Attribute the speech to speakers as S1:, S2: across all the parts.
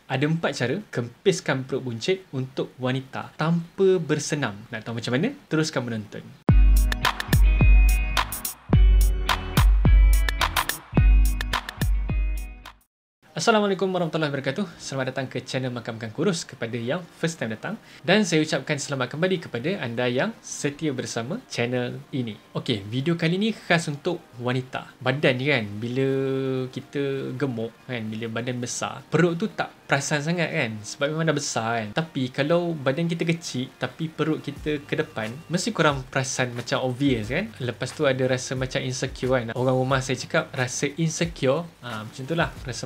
S1: Ada 4 cara kempiskan perut buncit untuk wanita tanpa bersenam. Nak tahu macam mana? Teruskan menonton. Assalamualaikum warahmatullahi wabarakatuh. Selamat datang ke channel Makan Kurus kepada yang first time datang. Dan saya ucapkan selamat kembali kepada anda yang setia bersama channel ini. Okey, video kali ni khas untuk wanita. Badan ni kan, bila kita gemuk kan, bila badan besar, perut tu tak perasan sangat kan, sebab memang dah besar kan. Tapi kalau badan kita kecil tapi perut kita ke depan, mesti korang perasan macam obvious kan. Lepas tu ada rasa macam insecure kan. Orang rumah saya cakap rasa insecure, macam tu lah. Rasa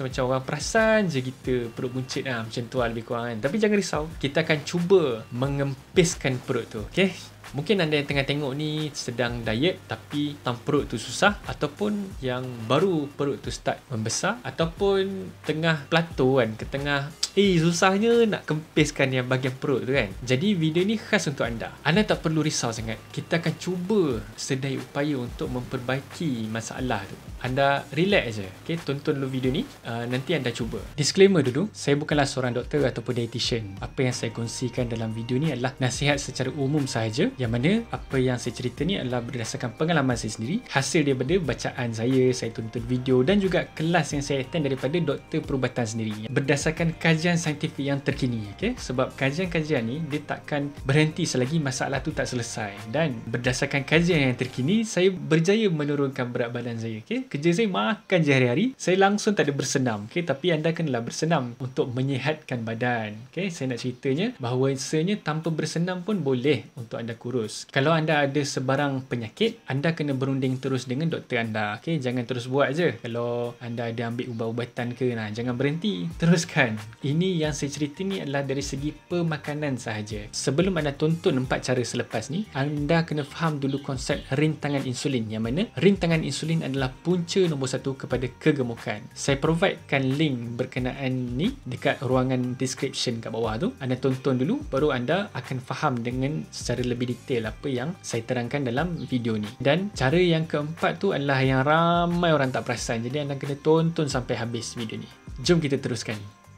S1: macam orang perasan je kita perut buncit macam tu lah lebih kurang kan. Tapi jangan risau, kita akan cuba mengempiskan perut tu. Okay? Mungkin anda yang tengah tengok ni sedang diet tapi perut tu susah, ataupun yang baru perut tu start membesar, ataupun tengah plateau kan, ke tengah susahnya nak kempiskan yang bahagian perut tu kan. Jadi video ni khas untuk anda. Anda tak perlu risau sangat. Kita akan cuba sedaya upaya untuk memperbaiki masalah tu. Anda relax je. Okay, tonton dulu video ni. Nanti anda cuba. Disclaimer dulu, saya bukanlah seorang doktor ataupun dietitian. Apa yang saya kongsikan dalam video ni adalah nasihat secara umum sahaja, yang mana apa yang saya cerita ni adalah berdasarkan pengalaman saya sendiri, hasil daripada bacaan saya tonton video dan juga kelas yang saya attend daripada doktor perubatan sendiri, berdasarkan kajian saintifik yang terkini. Okay? Sebab kajian-kajian ni dia takkan berhenti selagi masalah tu tak selesai. Dan berdasarkan kajian yang terkini, saya berjaya menurunkan berat badan saya. Okay? Kerja saya makan je hari-hari, saya langsung tak ada bersenam. Okay? Tapi anda kenalah bersenam untuk menyihatkan badan. Okay? Saya nak ceritanya bahawasanya tanpa bersenam pun boleh untuk anda kurus. Kalau anda ada sebarang penyakit, anda kena berunding terus dengan doktor anda. Okay? Jangan terus buat je. Kalau anda ada ambil ubat-ubatan ke, jangan berhenti, teruskan. Ini yang saya cerita ni adalah dari segi pemakanan sahaja. Sebelum anda tonton 4 cara selepas ni, anda kena faham dulu konsep rintangan insulin, yang mana rintangan insulin adalah punca nombor 1 kepada kegemukan. Saya providekan link berkenaan ni dekat ruangan description kat bawah tu. Anda tonton dulu, baru anda akan faham dengan secara lebih detail apa yang saya terangkan dalam video ni. Dan cara yang keempat tu adalah yang ramai orang tak perasan, jadi anda kena tonton sampai habis video ni. Jom kita teruskan.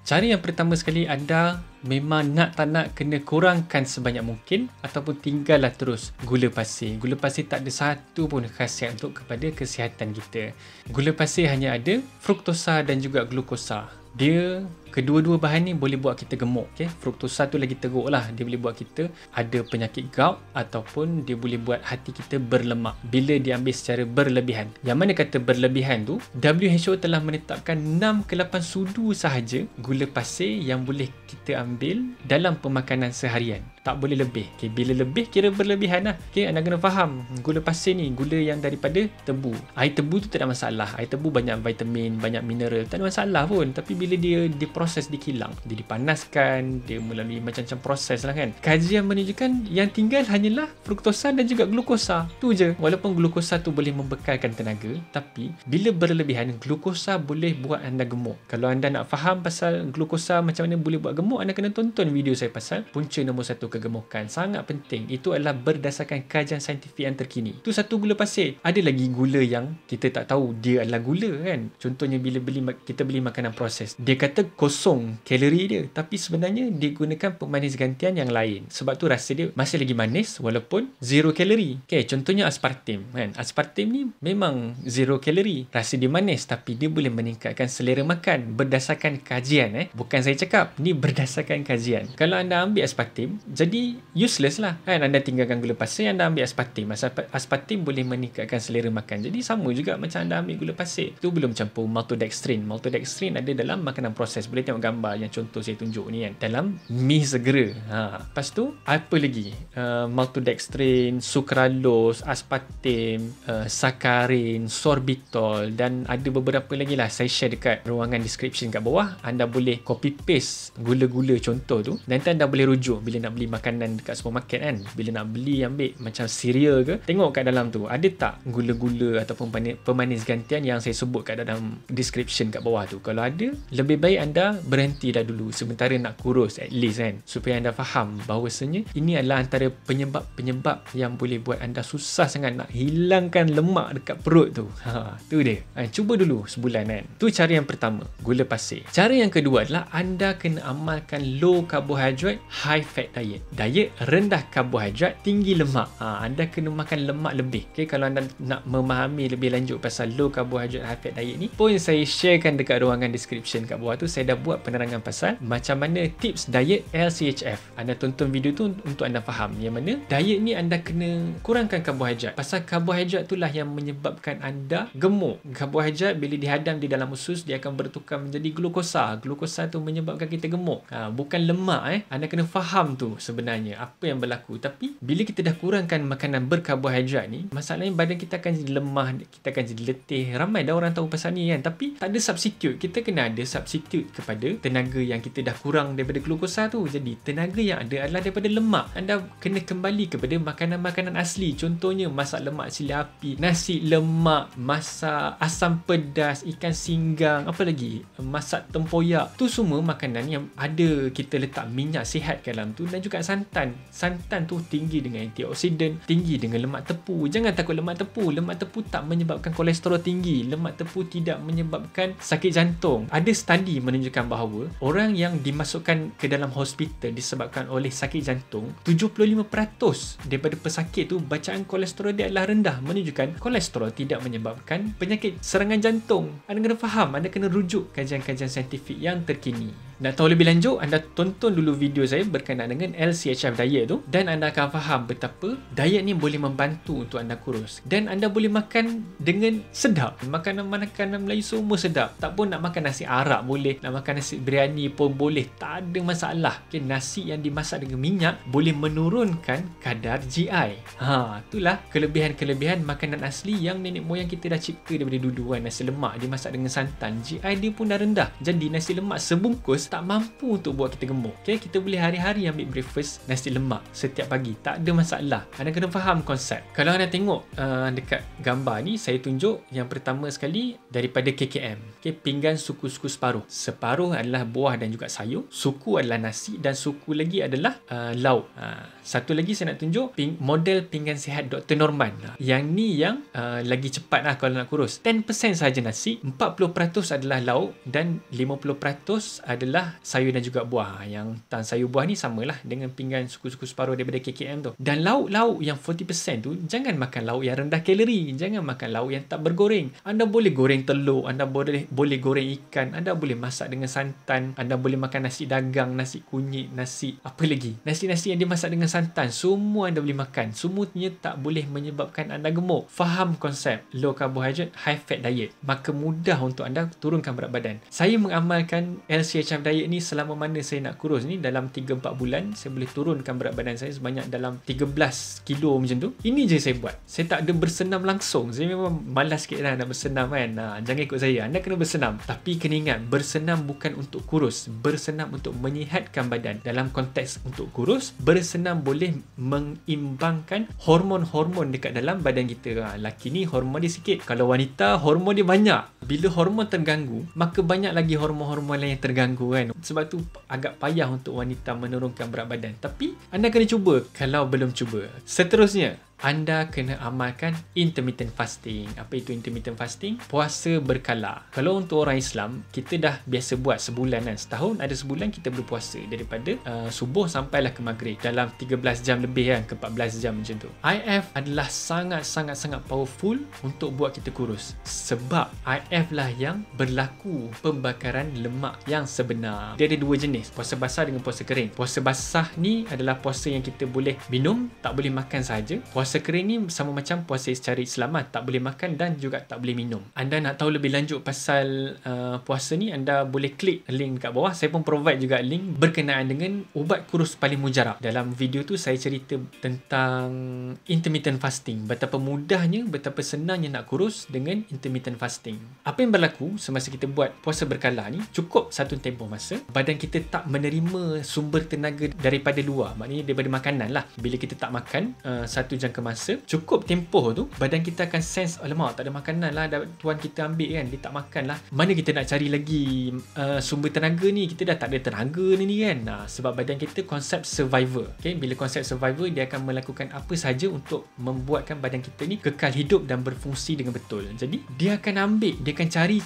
S1: Cara yang pertama sekali, anda memang tak nak kena kurangkan sebanyak mungkin ataupun tinggallah terus gula pasir. Gula pasir tak ada satu pun khasiat untuk kepada kesihatan kita. Gula pasir hanya ada fruktosa dan juga glukosa. Dia kedua-dua bahan ni boleh buat kita gemuk. Okay? Fruktosa tu lagi teruk lah. Dia boleh buat kita ada penyakit gout, ataupun dia boleh buat hati kita berlemak bila diambil secara berlebihan. Yang mana kata berlebihan tu, WHO telah menetapkan 6 ke 8 sudu sahaja gula pasir yang boleh kita ambil dalam pemakanan seharian. Tak boleh lebih. Okay? Bila lebih kira berlebihan lah. Okay? Anda kena faham, gula pasir ni gula yang daripada tebu. Air tebu tu tak ada masalah. Air tebu banyak vitamin, banyak mineral, tak ada masalah pun. Tapi bila dia diproses di kilang, dia dipanaskan, dia melalui macam-macam proses lah kan. Kajian menunjukkan yang tinggal hanyalah fruktosa dan juga glukosa. Tu je. Walaupun glukosa tu boleh membekalkan tenaga, tapi bila berlebihan, glukosa boleh buat anda gemuk. Kalau anda nak faham pasal glukosa macam mana boleh buat gemuk, anda kena tonton video saya pasal punca nombor 1 kegemukan. Sangat penting. Itu adalah berdasarkan kajian saintifik yang terkini. Tu satu gula pasir. Ada lagi gula yang kita tak tahu dia adalah gula kan. Contohnya bila kita beli makanan proses, dia kata kosong kalori dia, tapi sebenarnya dia gunakan pemanis gantian yang lain. Sebab tu rasa dia masih lagi manis walaupun zero kalori. Okay, contohnya aspartam kan. Aspartam ni memang zero kalori. Rasa dia manis tapi dia boleh meningkatkan selera makan berdasarkan kajian. Bukan saya cakap, ni berdasarkan kajian. Kalau anda ambil aspartam, jadi useless lah kan. Anda tinggalkan gula pasir, anda ambil aspartam. Aspartam boleh meningkatkan selera makan. Jadi sama juga macam anda ambil gula pasir. Tu belum campur maltodextrin. Maltodextrin ada dalam makanan proses. Boleh tengok gambar yang contoh saya tunjuk ni kan, dalam mi segera. Lepas tu apa lagi? Maltodextrin, sucralose, aspartam, saccharin, sorbitol, dan ada beberapa lagi lah. Saya share dekat ruangan description kat bawah. Anda boleh copy paste gula-gula contoh tu, dan anda boleh rujuk bila nak beli pergi makanan dekat supermarket kan, bila nak beli ambil macam cereal ke, tengok kat dalam tu ada tak gula-gula ataupun pemanis gantian yang saya sebut kat dalam description kat bawah tu. Kalau ada, lebih baik anda berhenti dah dulu sementara nak kurus at least kan, supaya anda faham bahawasanya ini adalah antara penyebab-penyebab yang boleh buat anda susah sangat nak hilangkan lemak dekat perut tu. Tu dia. Cuba dulu sebulan kan. Tu cara yang pertama, gula pasir. Cara yang kedua adalah anda kena amalkan low carbohydrate, high fat diet. Diet rendah karbohidrat, tinggi lemak. Anda kena makan lemak lebih. Okay, kalau anda nak memahami lebih lanjut pasal low carbohydrate, high fat diet ni pun saya sharekan dekat ruangan description kat bawah tu. Saya dah buat penerangan pasal macam mana tips diet LCHF. Anda tonton video tu untuk anda faham yang mana diet ni anda kena kurangkan karbohidrat. Pasal karbohidrat itulah yang menyebabkan anda gemuk. Karbohidrat bila dihadam di dalam usus, dia akan bertukar menjadi glukosa. Glukosa tu menyebabkan kita gemuk. Bukan lemak. Anda kena faham tu sebenarnya apa yang berlaku. Tapi bila kita dah kurangkan makanan berkarbohidrat ni, masalahnya badan kita akan jadi lemah, kita akan jadi letih. Ramai dah orang tahu pasal ni kan, tapi tak ada substitute. Kita kena ada substitute kepada tenaga yang kita dah kurang daripada glukosa tu. Jadi tenaga yang ada adalah daripada lemak. Anda kena kembali kepada makanan-makanan asli. Contohnya masak lemak cili api, nasi lemak, masak asam pedas, ikan singgang, apa lagi, masak tempoyak. Tu semua makanan yang ada kita letak minyak sihat ke dalam tu, dan juga santan. Santan tu tinggi dengan antioksidan, tinggi dengan lemak tepu. Jangan takut lemak tepu. Lemak tepu tak menyebabkan kolesterol tinggi. Lemak tepu tidak menyebabkan sakit jantung. Ada studi menunjukkan bahawa orang yang dimasukkan ke dalam hospital disebabkan oleh sakit jantung, 75% daripada pesakit tu bacaan kolesterol dia adalah rendah, menunjukkan kolesterol tidak menyebabkan penyakit serangan jantung. Anda kena faham, anda kena rujuk kajian-kajian saintifik yang terkini. Nak tahu lebih lanjut, anda tonton dulu video saya berkenaan dengan LCHF diet tu, dan anda akan faham betapa diet ni boleh membantu untuk anda kurus. Dan anda boleh makan dengan sedap. Makanan-makanan Melayu semua sedap. Tak pun nak makan nasi Arab boleh, nak makan nasi biryani pun boleh. Tak ada masalah. Okay, nasi yang dimasak dengan minyak boleh menurunkan kadar GI. Itulah kelebihan-kelebihan makanan asli yang nenek moyang kita dah cipta daripada dulu kan. Nasi lemak dimasak dengan santan, GI dia pun dah rendah. Jadi nasi lemak sebungkus tak mampu untuk buat kita gemuk. Okay, kita boleh hari-hari ambil breakfast nasi lemak setiap pagi, tak ada masalah. Anda kena faham konsep. Kalau anda tengok dekat gambar ni, saya tunjuk yang pertama sekali daripada KKM. Okay, pinggan suku-suku separuh. Separuh adalah buah dan juga sayur, suku adalah nasi, dan suku lagi adalah lauk. Satu lagi saya nak tunjuk model pinggan sihat Dr. Norman. Yang ni yang lagi cepat lah kalau nak kurus. 10% sahaja nasi, 40% adalah lauk, dan 50% adalah sayur dan juga buah. Yang sayur buah ni samalah dengan pinggan suku-suku separuh daripada KKM tu. Dan lauk-lauk yang 40% tu, jangan makan lauk yang rendah kalori. Jangan makan lauk yang tak bergoreng. Anda boleh goreng telur, anda boleh goreng ikan, anda boleh masak dengan santan, anda boleh makan nasi dagang, nasi kunyit, nasi apa lagi, nasi-nasi yang dimasak dengan santan, semua anda boleh makan. Semuanya tak boleh menyebabkan anda gemuk. Faham konsep low carbohydrate, high fat diet, maka mudah untuk anda turunkan berat badan. Saya mengamalkan LCHF diet ni selama mana saya nak kurus ni, dalam 3-4 bulan saya boleh turunkan berat badan saya sebanyak dalam 13 kilo macam tu. Ini je saya buat. Saya tak ada bersenam langsung. Saya memang malas sikit lah nak bersenam kan. Jangan ikut saya. Anda kena bersenam. Tapi kena ingat, bersenam bukan untuk kurus. Bersenam untuk menyihatkan badan. Dalam konteks untuk kurus, bersenam boleh mengimbangkan hormon-hormon dekat dalam badan kita. Laki ni hormon dia sikit. Kalau wanita, hormon dia banyak. Bila hormon terganggu, maka banyak lagi hormon-hormon lain yang terganggu kan. Sebab tu agak payah untuk wanita menurunkan berat badan. Tapi anda kena cuba kalau belum cuba. Seterusnya, anda kena amalkan intermittent fasting. Apa itu intermittent fasting? Puasa berkala. Kalau untuk orang Islam, kita dah biasa buat sebulan kan. Setahun ada sebulan kita berpuasa daripada subuh sampailah ke maghrib, dalam 13 jam lebih kan, ke 14 jam macam tu. IF adalah sangat-sangat powerful untuk buat kita kurus. Sebab IF lah yang berlaku pembakaran lemak yang sebenar. Dia ada dua jenis, puasa basah dengan puasa kering. Puasa basah ni adalah puasa yang kita boleh minum, tak boleh makan sahaja. Puasa puasa kering ni sama macam puasa secara Islam, tak boleh makan dan juga tak boleh minum. Anda nak tahu lebih lanjut pasal puasa ni, anda boleh klik link kat bawah. Saya pun provide juga link berkenaan dengan ubat kurus paling mujarab. Dalam video tu saya cerita tentang intermittent fasting, betapa mudahnya, betapa senangnya nak kurus dengan intermittent fasting. Apa yang berlaku semasa kita buat puasa berkala ni, cukup satu tempoh masa badan kita tak menerima sumber tenaga daripada luar, maknanya daripada makanan lah. Bila kita tak makan satu jangka masa, cukup tempoh tu badan kita akan sense, alamak tak ada makanan lah, tuan kita ambil kan, dia tak makan lah, mana kita nak cari lagi sumber tenaga ni, kita dah tak ada tenaga ni kan. Sebab badan kita konsep survivor. Okay? Bila konsep survivor, dia akan melakukan apa sahaja untuk membuatkan badan kita ni kekal hidup dan berfungsi dengan betul. Jadi dia akan ambil, dia akan cari,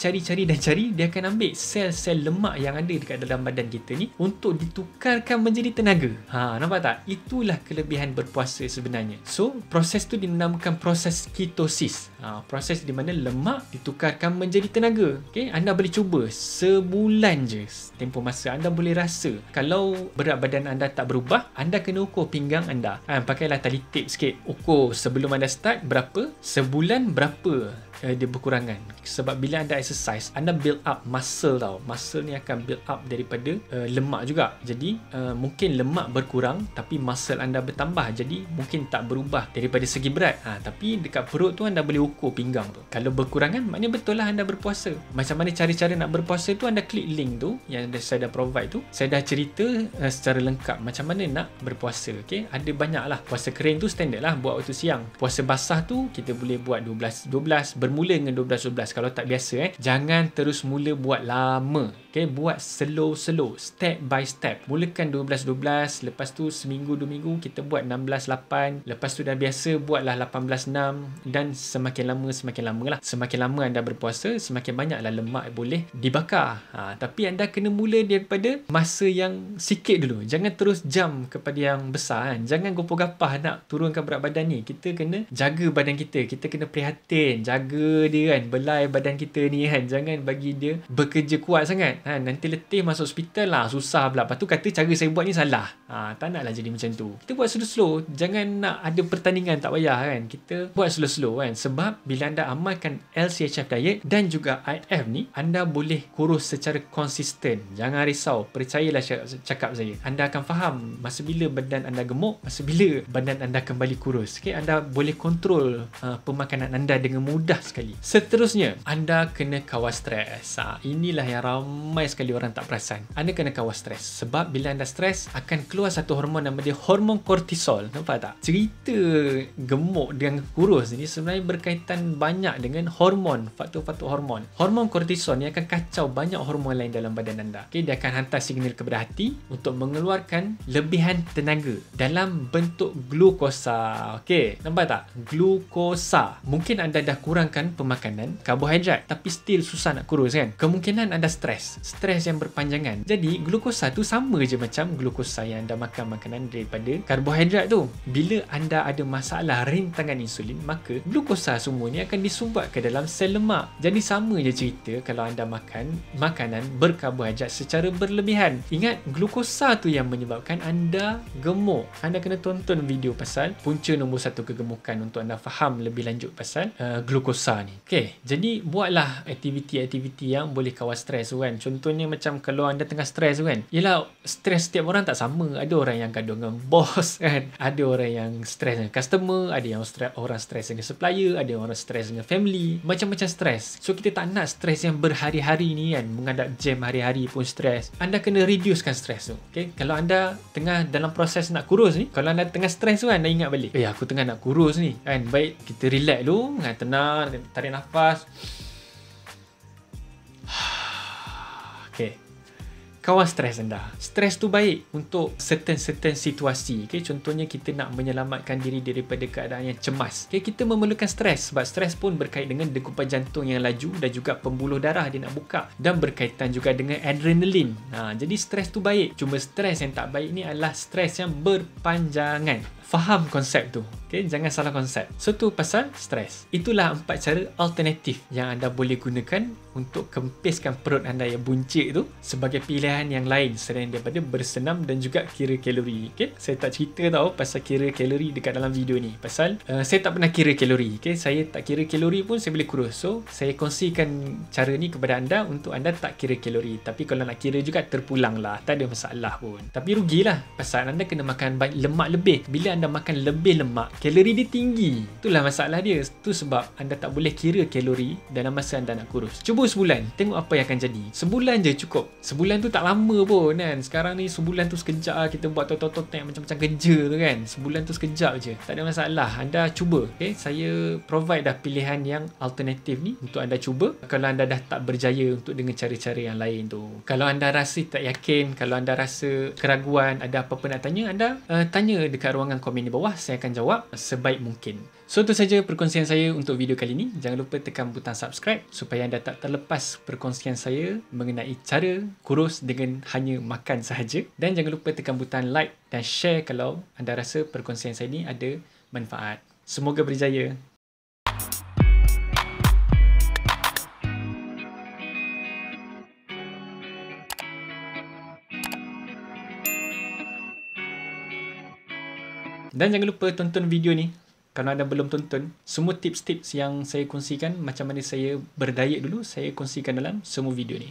S1: dia akan ambil sel-sel lemak yang ada dekat dalam badan kita ni untuk ditukarkan menjadi tenaga. Nampak tak? Itulah kelebihan berpuasa sebenarnya. So, proses tu dinamakan proses ketosis. Proses di mana lemak ditukarkan menjadi tenaga. Okay? Anda boleh cuba sebulan je tempoh masa. Anda boleh rasa. Kalau berat badan anda tak berubah, anda kena ukur pinggang anda. Pakailah tali tip sikit. Ukur sebelum anda start berapa, sebulan berapa dia berkurangan. Sebab bila anda exercise, anda build up muscle tau. Muscle ni akan build up daripada lemak juga. Jadi mungkin lemak berkurang tapi muscle anda bertambah. Jadi mungkin tak berubah daripada segi berat. Tapi dekat perut tu anda boleh ukur pinggang tu. Kalau berkurangan, maknanya betul lah anda berpuasa. Macam mana cara-cara nak berpuasa tu, anda klik link tu yang saya dah provide tu. Saya dah cerita secara lengkap macam mana nak berpuasa. Okay? Ada banyak lah. Puasa kering tu standard lah, buat waktu siang. Puasa basah tu kita boleh buat 12-12, bermula dengan 12-12. Kalau tak biasa, jangan terus mula buat lama. Okay? Buat slow, step by step. Mulakan 12-12, lepas tu seminggu 2 minggu kita buat 16-8, lepas tu dah biasa buatlah 18-6, dan semakin lama lah. Semakin lama anda berpuasa, semakin banyaklah lemak boleh dibakar. Tapi anda kena mula daripada masa yang sikit dulu. Jangan terus jump kepada yang besar kan. Jangan gopoh-gapah nak turunkan berat badan ni. Kita kena jaga badan kita. Kita kena prihatin, jaga dia kan, belai badan kita ni kan. Jangan bagi dia bekerja kuat sangat. Nanti letih masuk hospital lah, susah pula. Lepas tu kata cara saya buat ni salah. Tak naklah jadi macam tu. Kita buat slow-slow. Jangan nak ada pertandingan, tak payah kan. Kita buat slow-slow kan. Sebab bila anda amalkan LCHF diet dan juga IF ni, anda boleh kurus secara konsisten. Jangan risau. Percayalah cakap saya. Anda akan faham masa bila badan anda gemuk, masa bila badan anda kembali kurus. Okay? Anda boleh kontrol pemakanan anda dengan mudah sekali. Seterusnya, anda kena kawal stres. Inilah yang ramai sekali orang tak perasan. Anda kena kawal stres. Sebab bila anda stres, akan keluar satu hormon nama dia hormon kortisol. Nampak tak? Cerita gemuk dengan kurus ni sebenarnya berkaitan banyak dengan hormon, faktor-faktor hormon. Hormon kortisol ni akan kacau banyak hormon lain dalam badan anda. Okay? Dia akan hantar signal kepada hati untuk mengeluarkan lebihan tenaga dalam bentuk glukosa. Okay? Nampak tak? Glukosa. Mungkin anda dah kurangkan pemakanan karbohidrat tapi still susah nak kurus kan? Kemungkinan anda stres yang berpanjangan. Jadi glukosa tu sama je macam glukosa yang anda makan makanan daripada karbohidrat tu. Bila anda ada masalah rintangan insulin, maka glukosa semua ni akan disumbat ke dalam sel lemak. Jadi sama je cerita kalau anda makan makanan berkarbohidrat secara berlebihan. Ingat, glukosa tu yang menyebabkan anda gemuk. Anda kena tonton video pasal punca nombor 1 kegemukan untuk anda faham lebih lanjut pasal glukosa ni. Okay, jadi buatlah aktiviti-aktiviti yang boleh kawal stres tu kan. Contohnya macam kalau anda tengah stres tu kan, yelah, stres setiap orang tak sama. Ada orang yang gaduh dengan bos kan, ada orang yang stres dengan customer, ada yang orang stres dengan supplier, ada orang stres dengan family, macam-macam stres. So kita tak nak stres yang berhari-hari ni kan, menghadap jam hari-hari pun stres. Anda kena reducekan stres tu. Okay? Kalau anda tengah dalam proses nak kurus ni, kalau anda tengah stres tu kan, anda ingat balik, aku tengah nak kurus ni kan, baik kita relax dulu, tenang, tarik nafas. Okay. Kawal stres anda. Stres tu baik untuk certain situasi. Okay? Contohnya kita nak menyelamatkan diri daripada keadaan yang cemas. Okay? Kita memerlukan stres sebab stres pun berkait dengan degupan jantung yang laju dan juga pembuluh darah dia nak buka, dan berkaitan juga dengan adrenalin. Jadi stres tu baik. Cuma stres yang tak baik ni adalah stres yang berpanjangan. faham konsep tu. Okay, jangan salah konsep. So tu pasal stres. Itulah 4 cara alternatif yang anda boleh gunakan untuk kempiskan perut anda yang buncit tu sebagai pilihan yang lain selain daripada bersenam dan juga kira kalori. Okay, saya tak cerita tau pasal kira kalori dekat dalam video ni. Pasal saya tak pernah kira kalori. Okay, saya tak kira kalori pun saya boleh kurus. So saya kongsikan cara ni kepada anda untuk anda tak kira kalori. Tapi kalau nak kira juga terpulang lah, tak ada masalah pun. Tapi rugilah pasal anda kena makan lemak lebih. Bila anda makan lebih lemak, kalori dia tinggi. Itulah masalah dia. Tu sebab anda tak boleh kira kalori dalam masa anda nak kurus. Cuba sebulan, tengok apa yang akan jadi. Sebulan je cukup. Sebulan tu tak lama pun kan. Sekarang ni sebulan tu sekejap kita buat totok-totok macam-macam kerja tu kan. Sebulan tu sekejap je. Tak ada masalah. Anda cuba. Okay? Saya provide dah pilihan yang alternatif ni untuk anda cuba. Kalau anda dah tak berjaya untuk dengan cara-cara yang lain tu. Kalau anda rasa tak yakin, kalau anda rasa keraguan, ada apa-apa nak tanya, anda tanya dekat ruangan komen di bawah. Saya akan jawab sebaik mungkin. So itu saja perkongsian saya untuk video kali ini. Jangan lupa tekan butang subscribe supaya anda tak terlepas perkongsian saya mengenai cara kurus dengan hanya makan sahaja. Dan jangan lupa tekan butang like dan share kalau anda rasa perkongsian saya ini ada manfaat. Semoga berjaya. Dan jangan lupa tonton video ni. Kalau anda belum tonton, semua tips-tips yang saya kongsikan, macam mana saya berdiet dulu, saya kongsikan dalam semua video ni.